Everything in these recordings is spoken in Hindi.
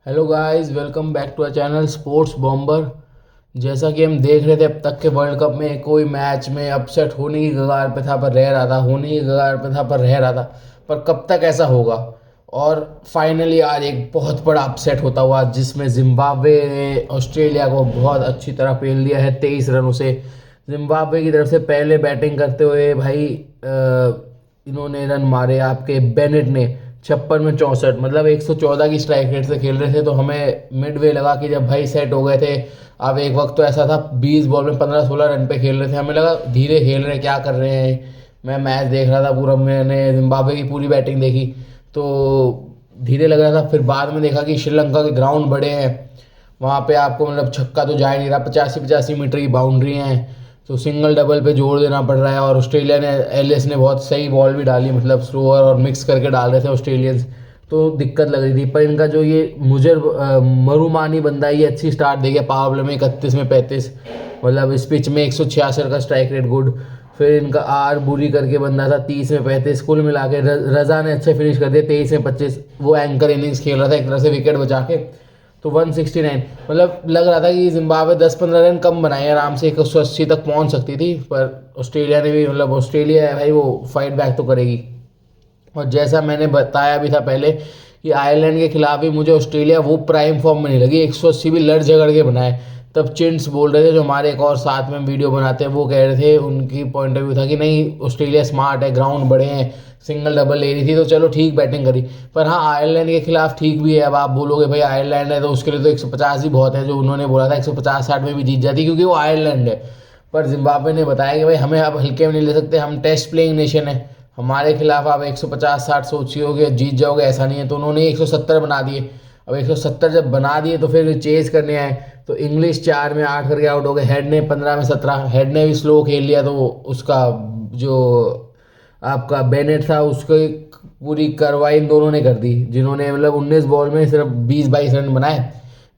Hello guys, welcome back to our channel sports bomber. जैसा कि हम देख रहे थे अब तक के वर्ल्ड कप में कोई मैच में अपसेट होने की कगार पे था पर रह रहा था, होने की कगार पे था पर रह रहा था। पर कब तक ऐसा होगा। और फाइनली आज एक बहुत बड़ा अपसेट होता हुआ जिसमें जिम्बाब्वे ने ऑस्ट्रेलिया को बहुत अच्छी तरह पेल दिया है 23 रनों से। जिम्बाब्वे की तरफ से पहले बैटिंग करते हुए भाई इन्होंने रन मारे आपके बेनेट ने 56 में 64, मतलब 114 की स्ट्राइक रेट से खेल रहे थे। तो हमें मिडवे लगा कि जब भाई सेट हो गए थे, अब एक वक्त तो ऐसा था 20 बॉल में 15-16 रन पे खेल रहे थे, हमें लगा धीरे खेल रहे हैं, क्या कर रहे हैं। मैं मैच देख रहा था पूरा, मैंने जिम्बाब्वे की पूरी बैटिंग देखी तो धीरे लग रहा था। फिर बाद में देखा कि श्रीलंका के ग्राउंड बड़े हैं, वहाँ पे आपको मतलब छक्का तो जा ही नहीं रहा, 85-85 मीटर की बाउंड्री हैं, तो सिंगल डबल पे जोर देना पड़ रहा है। और ऑस्ट्रेलिया ने एलिस ने बहुत सही बॉल भी डाली, मतलब स्लोअर और मिक्स करके डाल रहे थे ऑस्ट्रेलियंस, तो दिक्कत लग रही थी। पर इनका जो ये मुझे मरुमानी बंदा है, ये अच्छी स्टार्ट दे गया पावर प्ले में 31 में 35, मतलब इस पिच में 166 का स्ट्राइक रेट गुड। फिर इनका आर बुरी करके बंदा था 30 में 35, कुल मिला के रजा ने अच्छे फिनिश कर दिए 23 में 25। वो एंकर इनिंग्स खेल रहा था एक तरह से विकेट बचा के, तो 169, मतलब लग रहा था कि जिम्बाब्वे 10-15 रन कम बनाए आराम से 180 तक पहुंच सकती थी। पर ऑस्ट्रेलिया ने भी, मतलब ऑस्ट्रेलिया है भाई, वो फाइट बैक तो करेगी। और जैसा मैंने बताया भी था पहले कि आयरलैंड के खिलाफ भी मुझे ऑस्ट्रेलिया वो प्राइम फॉर्म में नहीं लगी, 180 भी लड़ झगड़ के बनाए। तब चिंट्स बोल रहे थे, जो हमारे एक और साथ में वीडियो बनाते हैं, वो कह रहे थे, उनकी पॉइंट ऑफ व्यू था कि नहीं ऑस्ट्रेलिया स्मार्ट है, ग्राउंड बड़े हैं, सिंगल डबल ले रही थी तो चलो ठीक बैटिंग करी। पर हाँ, आयरलैंड के खिलाफ ठीक भी है। अब आप बोलोगे भाई आयरलैंड है तो उसके लिए तो 150 ही बहुत है, जो उन्होंने बोला था 150-60 में भी जीत जाती क्योंकि वो आयरलैंड है। पर जिम्बाब्वे ने बताया कि भाई हमें अब हल्के में नहीं ले सकते, हम टेस्ट प्लेइंग नेशन है, हमारे खिलाफ आप 150-60 सोचियोगे जीत जाओगे, ऐसा नहीं है। तो उन्होंने 170 बना दिए। अब 170 जब बना दिए तो फिर चेज करने आए, तो इंग्लिश 4 में 8 करके आउट हो गए, हेड ने 15 में 17, हेड ने भी स्लो खेल लिया, तो उसका जो आपका बेनेट था उसको एक पूरी कार्रवाई इन दोनों ने कर दी, जिन्होंने मतलब 19 बॉल में सिर्फ 20-22 रन बनाए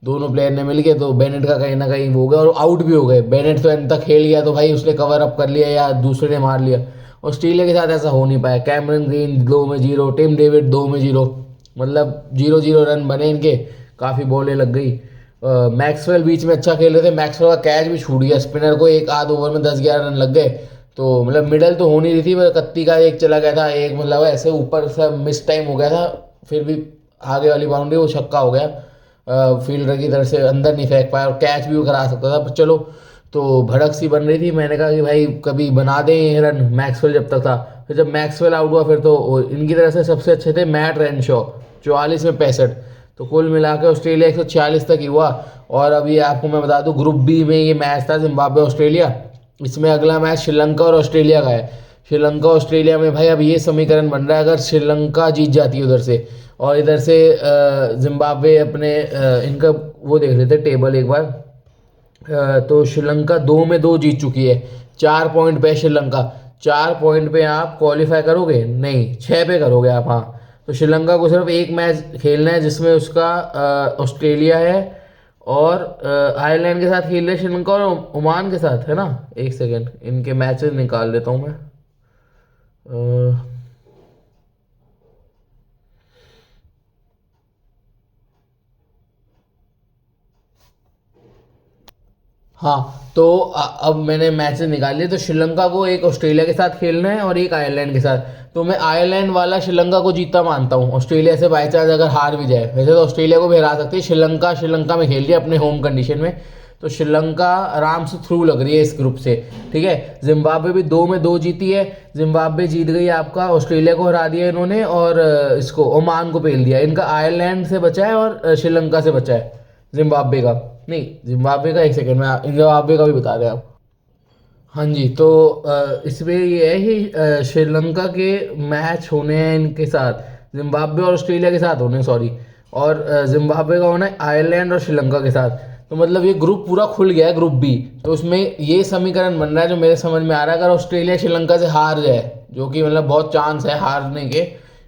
दोनों प्लेयर ने मिलके। तो बेनेट का कहीं ना कहीं वो हो गया और आउट भी हो गए। बेनेट तो एंड तक खेल गया तो भाई उसने कवर अप कर लिया या दूसरे ने मार लिया। ऑस्ट्रेलिया के साथ ऐसा हो नहीं पाया। कैमरन ग्रीन 2 में 0, टिम डेविड 2 में 0, मतलब 0-0 रन बने इनके, काफ़ी बॉलें लग गई। मैक्सवेल बीच में अच्छा खेल रहे थे, मैक्सवेल का कैच भी छूट गया, स्पिनर को एक आध ओवर में 10-11 रन लग गए। तो मतलब मिडल तो हो नहीं रही थी, पर कत्ती का एक चला गया था, एक मतलब ऐसे ऊपर से मिस टाइम हो गया था, फिर भी आगे वाली बाउंड्री वो छक्का हो गया, फील्डर की तरफ से अंदर नहीं फेंक पाया और कैच भी वो करा सकता था। पर चलो, तो भड़क सी बन रही थी, मैंने कहा कि भाई कभी बना दें ये रन मैक्सवेल जब तक था। फिर जब मैक्सवेल आउट हुआ फिर तो इनकी तरफ से सबसे अच्छे थे मैट रेनशॉ 44 में 65। तो कुल मिला के ऑस्ट्रेलिया 146 तक ही हुआ। और अभी आपको मैं बता दूं, ग्रुप बी में ये मैच था जिम्बाब्वे ऑस्ट्रेलिया, इसमें अगला मैच श्रीलंका और ऑस्ट्रेलिया का है। श्रीलंका ऑस्ट्रेलिया में भाई अब ये समीकरण बन रहा है, अगर श्रीलंका जीत जाती है उधर से और इधर से जिम्बाब्वे अपने इनका वो देख लेते टेबल एक बार। तो श्रीलंका 2 में 2 जीत चुकी है, 4 पॉइंट पे श्रीलंका। 4 पॉइंट पे आप क्वालिफाई करोगे नहीं, 6 पे करोगे आप। हाँ, तो श्रीलंका को सिर्फ एक मैच खेलना है जिसमें उसका ऑस्ट्रेलिया है और आयरलैंड के साथ खेल रहे श्रीलंका और ओमान के साथ है ना। एक सेकेंड, इनके मैचेस निकाल लेता हूँ मैं। हाँ, तो अब मैंने मैचेस निकाल लिए। तो श्रीलंका को एक ऑस्ट्रेलिया के साथ खेलना है और एक आयरलैंड के साथ। तो मैं आयरलैंड वाला श्रीलंका को जीता मानता हूँ, ऑस्ट्रेलिया से बाई चांस अगर हार भी जाए। वैसे तो ऑस्ट्रेलिया को भी हरा सकती है, श्रीलंका में खेल रही है अपने होम कंडीशन में, तो श्रीलंका आराम से थ्रू लग रही है इस ग्रुप से। ठीक है, जिम्बाब्वे भी 2 में 2 जीती है, जिम्बाब्वे जीत गई आपका, ऑस्ट्रेलिया को हरा दिया इन्होंने और इसको ओमान को पेल दिया। इनका आयरलैंड से बचा है और श्रीलंका से बचा है जिम्बाब्वे का। नहीं, जिम्बाब्वे का, एक सेकेंड में जिम्बाब्वे का भी बता रहे हैं आप। हाँ जी, तो इसमें ये है कि श्रीलंका के मैच होने हैं इनके साथ, जिम्बाब्वे और ऑस्ट्रेलिया के साथ होने हैं, सॉरी। और जिम्बाब्वे का होना है आयरलैंड और श्रीलंका के साथ। तो मतलब ये ग्रुप पूरा खुल गया है, ग्रुप बी। तो उसमें ये समीकरण बन रहा है जो मेरे समझ में आ रहा है, अगर ऑस्ट्रेलिया श्रीलंका से हार जाए, जो कि मतलब बहुत चांस है हारने के,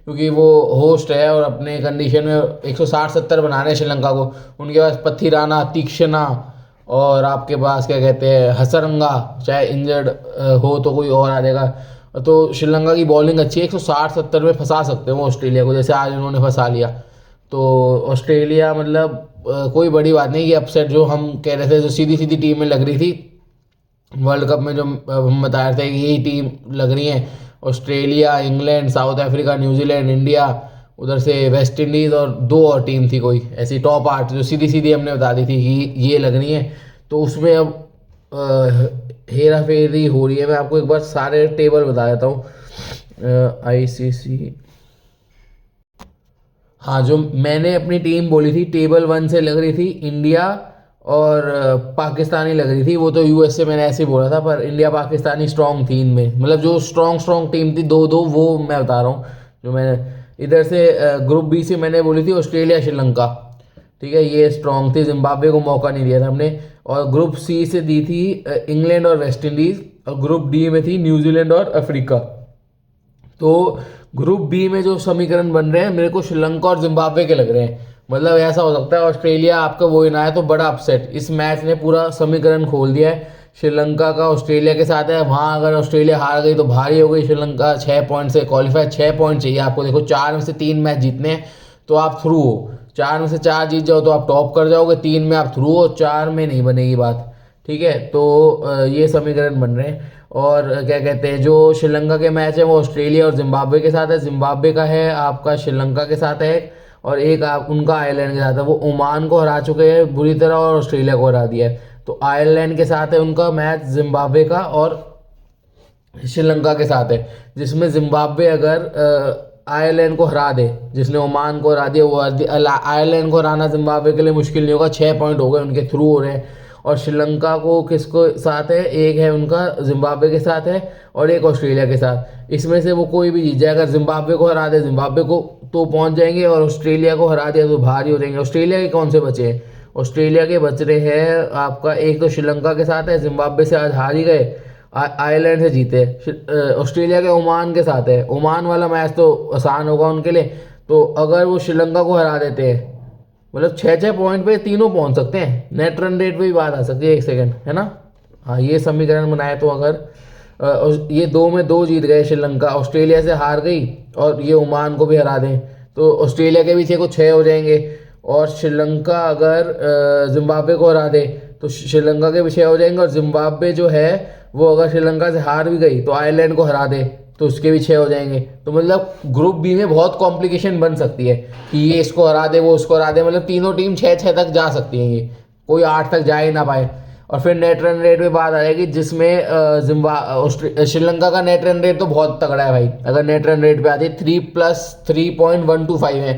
क्योंकि वो होस्ट है और अपने कंडीशन में 160-70 बनाने श्रीलंका को। उनके पास पथिराना, तीक्ष्णा और आपके पास क्या कहते हैं हसरंगा, चाहे इंजर्ड हो तो कोई और आ जाएगा। तो श्रीलंका की बॉलिंग अच्छी है, 160-70 में फंसा सकते हैं वो ऑस्ट्रेलिया को, जैसे आज उन्होंने फंसा लिया। तो ऑस्ट्रेलिया मतलब कोई बड़ी बात नहीं, ये अपसेट जो हम कह रहे थे, जो सीधी सीधी टीमें लग रही थी वर्ल्ड कप में, जो हम बता रहे थे कि यही टीम लग रही हैं, Australia, England, south Africa, New Zealand, India, उधर से वेस्ट इंडीज़ और दो और टीम थी कोई ऐसी टॉप 8 जो सीधी सीधी हमने बता दी थी कि ये लग रही हैं। तो उसमें अब हेरा फेरी हो रही है। मैं आपको एक बार सारे टेबल बता देता हूँ। आईसीसी, हाँ, जो मैंने अपनी टीम बोली थी टेबल 1 से लग रही थी इंडिया और पाकिस्तानी लग रही थी, वो तो यूएस से मैंने ऐसे ही बोला था, पर इंडिया पाकिस्तानी स्ट्रॉन्ग थी इनमें, मतलब जो स्ट्रॉन्ग स्ट्रॉन्ग टीम थी दो दो, वो मैं बता रहा हूँ। जो मैंने इधर से ग्रुप बी से मैंने बोली थी ऑस्ट्रेलिया श्रीलंका, ठीक है, ये स्ट्रॉन्ग थी, जिम्बाब्वे को मौका नहीं दिया था हमने। और ग्रुप सी से दी थी इंग्लैंड और वेस्ट इंडीज़, और ग्रुप डी में थी न्यूजीलैंड और अफ्रीका। तो ग्रुप बी में जो समीकरण बन रहे हैं मेरे को श्रीलंका और जिम्बाब्वे के लग रहे हैं। मतलब ऐसा हो सकता है ऑस्ट्रेलिया आपका वो ना है तो बड़ा अपसेट, इस मैच ने पूरा समीकरण खोल दिया है। श्रीलंका का ऑस्ट्रेलिया के साथ है, वहाँ अगर ऑस्ट्रेलिया हार गई तो भारी हो गई श्रीलंका, 6 पॉइंट से क्वालिफाई, 6 पॉइंट चाहिए आपको। देखो 4 में से 3 मैच जीतने हैं तो आप थ्रू हो, 4 में से 4 जीत जाओ तो आप टॉप कर जाओगे, 3 में आप थ्रू हो, 4 में नहीं बनेगी बात, ठीक है। तो ये समीकरण बन रहे हैं। और क्या कहते हैं, जो श्रीलंका के मैच है वो ऑस्ट्रेलिया और जिम्बाब्वे के साथ है, जिम्बाब्वे का है आपका श्रीलंका के साथ है, और एक आप उनका आयरलैंड के साथ है। वो ओमान को हरा चुके हैं बुरी तरह और ऑस्ट्रेलिया को हरा दिया है। तो आयरलैंड के साथ है उनका मैच जिम्बाब्वे का, और श्रीलंका के साथ है, जिसमें जिम्बाब्वे अगर आयरलैंड को हरा दे, जिसने ओमान को हरा दिया वो आयरलैंड को हराना जिम्बाब्वे के लिए मुश्किल नहीं होगा, 6 पॉइंट हो गए उनके, थ्रू हो रहे हैं। और श्रीलंका को किसको साथ है, एक है उनका जिम्बाब्वे के साथ है और एक ऑस्ट्रेलिया के साथ, इसमें से वो कोई भी जीत जाए। अगर जिम्बाब्वे को हरा दे जिम्बाब्वे को तो पहुंच जाएंगे, और ऑस्ट्रेलिया को हरा दिया तो भारी हो जाएंगे। ऑस्ट्रेलिया के कौन से बचे हैं, ऑस्ट्रेलिया के बच रहे हैं आपका, एक तो श्रीलंका के साथ है, जिम्बाब्वे से आज हार ही गए, आयरलैंड से जीते। ऑस्ट्रेलिया के ओमान के साथ है, ओमान वाला मैच तो आसान होगा उनके लिए। तो अगर वो श्रीलंका को हरा देते हैं मतलब 6-6 पॉइंट पे तीनों पहुंच सकते हैं, नेट रन रेट पे भी बात आ सकती है, एक सेकंड है ना। हाँ, ये समीकरण बनाए तो अगर ये 2 में 2 जीत गए, श्रीलंका ऑस्ट्रेलिया से हार गई और ये ओमान को भी हरा दें तो ऑस्ट्रेलिया के भी 6 को 6 हो जाएंगे, और श्रीलंका अगर जिम्बाब्वे को हरा दे तो श्रीलंका के भी 6 हो जाएंगे, और जिम्बाब्वे जो है वो अगर श्रीलंका से हार भी गई तो आयरलैंड को हरा दे तो उसके भी 6 हो जाएंगे। तो मतलब ग्रुप बी में बहुत कॉम्प्लिकेशन बन सकती है कि ये इसको हरा दे वो उसको हरा दे, मतलब तीनों टीम 6-6 तक जा सकती हैं, ये कोई 8 तक जा ही ना पाए। और फिर नेट रन रेट पे बात आ जाएगी, जिसमें श्रीलंका का नेट रन रेट तो बहुत तगड़ा है भाई। अगर नेट रन रेट पे आती है 3+3.125 है,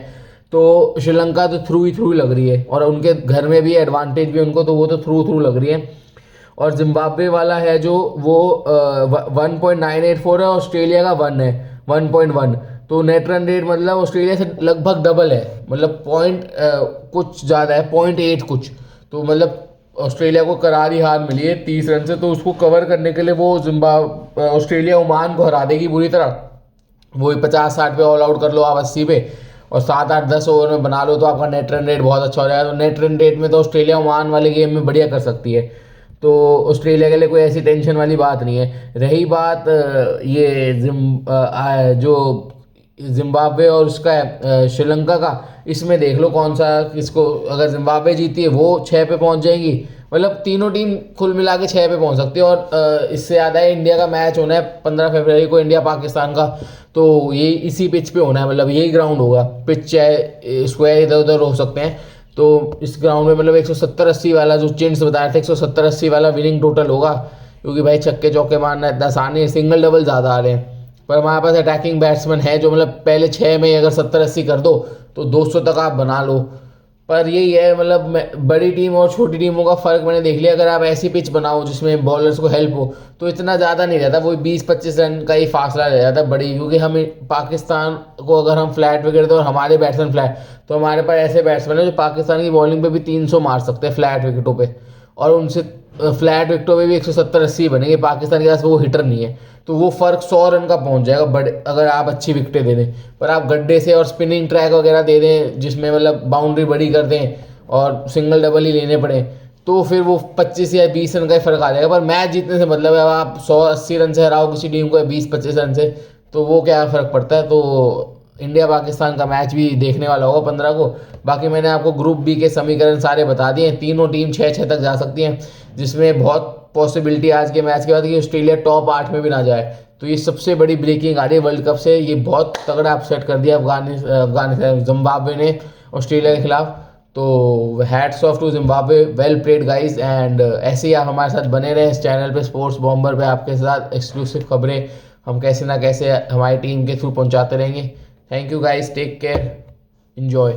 तो श्रीलंका तो थ्रू ही लग रही है, और उनके घर में भी एडवांटेज भी उनको, तो वो तो थ्रू लग रही है। और जिम्बाब्वे वाला है जो वो 1.984 है, ऑस्ट्रेलिया का 1 है 1.1, तो नेट रन रेट मतलब ऑस्ट्रेलिया से लगभग डबल है, मतलब पॉइंट कुछ ज़्यादा है, 0.8 कुछ। तो मतलब ऑस्ट्रेलिया को करारी हार मिली है 30 रन से, तो उसको कवर करने के लिए वो ऑस्ट्रेलिया ओमान को हरा देगी बुरी तरह। वही 50-60 पे ऑल आउट कर लो आप, 80 पे, और 7-8-10 ओवर में बना लो तो आपका नेट रन रेट बहुत अच्छा हो जाएगा। तो नेट रन रेट में तो ऑस्ट्रेलिया ओमान वाले गेम में बढ़िया कर सकती है, तो ऑस्ट्रेलिया के लिए कोई ऐसी टेंशन वाली बात नहीं है। रही बात ये जो जिम्बाब्वे और उसका श्रीलंका का, इसमें देख लो कौन सा किसको, अगर जिम्बाब्वे जीती है वो 6 पे पहुंच जाएंगी, मतलब तीनों टीम कुल मिला के 6 पे पहुंच सकती है। और इससे ज़्यादा है, इंडिया का मैच होना है 15 फरवरी को, इंडिया पाकिस्तान का, तो ये इसी पिच पे होना है, मतलब यही ग्राउंड होगा। पिच चाहे स्क्वायर इधर उधर हो सकते हैं, तो इस ग्राउंड में मतलब 170-80 वाला जो चिंट्स बताए थे, 170-80 वाला विनिंग टोटल होगा, क्योंकि भाई छक्के चौके मारना इतना आसान है, सिंगल डबल ज़्यादा आ रहे हैं। पर हमारे पास अटैकिंग बैट्समैन है जो मतलब पहले 6 में अगर 70-80 कर दो तो 200 तक आप बना लो। पर यही है, मतलब बड़ी टीम और छोटी टीमों का फ़र्क मैंने देख लिया। अगर आप ऐसी पिच बनाओ जिसमें बॉलर्स को हेल्प हो तो इतना ज़्यादा नहीं रहता, वही 20-25 रन का ही फासला रह जाता है बड़ी, क्योंकि हम पाकिस्तान को अगर हम फ्लैट विकेट दें और हमारे बैट्समैन फ्लैट, तो हमारे पास ऐसे बैट्समैन हैं जो पाकिस्तान की बॉलिंग पे भी 300 मार सकते हैं फ्लैट विकेटों पे, और उनसे फ्लैट विकेटों पे भी 170-80 बनेंगे। पाकिस्तान के पास वो हिटर नहीं है, तो वो फ़र्क 100 रन का पहुंच जाएगा बड़े, अगर आप अच्छी विकेटें दे दें। पर आप गड्ढे से और स्पिनिंग ट्रैक वगैरह दे दें जिसमें मतलब बाउंड्री बड़ी कर दें और सिंगल डबल ही लेने पड़े, तो फिर वो 25 या 20 रन का ही फ़र्क आ जाएगा। पर मैच जीतने से मतलब है, आप 100-80 रन से हराओ किसी टीम को या 20-25 रन से, तो वो क्या फ़र्क पड़ता है। तो इंडिया पाकिस्तान का मैच भी देखने वाला होगा 15 को। बाकी मैंने आपको ग्रुप बी के समीकरण सारे बता दिए। तीनों टीम 6-6 तक जा सकती हैं, जिसमें बहुत पॉसिबिलिटी आज के मैच के बाद कि ऑस्ट्रेलिया टॉप 8 में भी ना जाए। तो ये सबसे बड़ी ब्रेकिंग आ रही है वर्ल्ड कप से। ये बहुत तगड़ा अपसेट कर दिया अफगानिस्तान जिम्बाब्वे ने ऑस्ट्रेलिया के खिलाफ। तो hats off to Zimbabwe, well played guys. And ऐसे ही आप हमारे साथ बने रहें इस चैनल पे स्पोर्ट्स बॉम्बर पे। आपके साथ एक्सक्लूसिव खबरें हम कैसे ना कैसे हमारी टीम के थ्रू पहुंचाते रहेंगे। Thank you guys, take care, enjoy.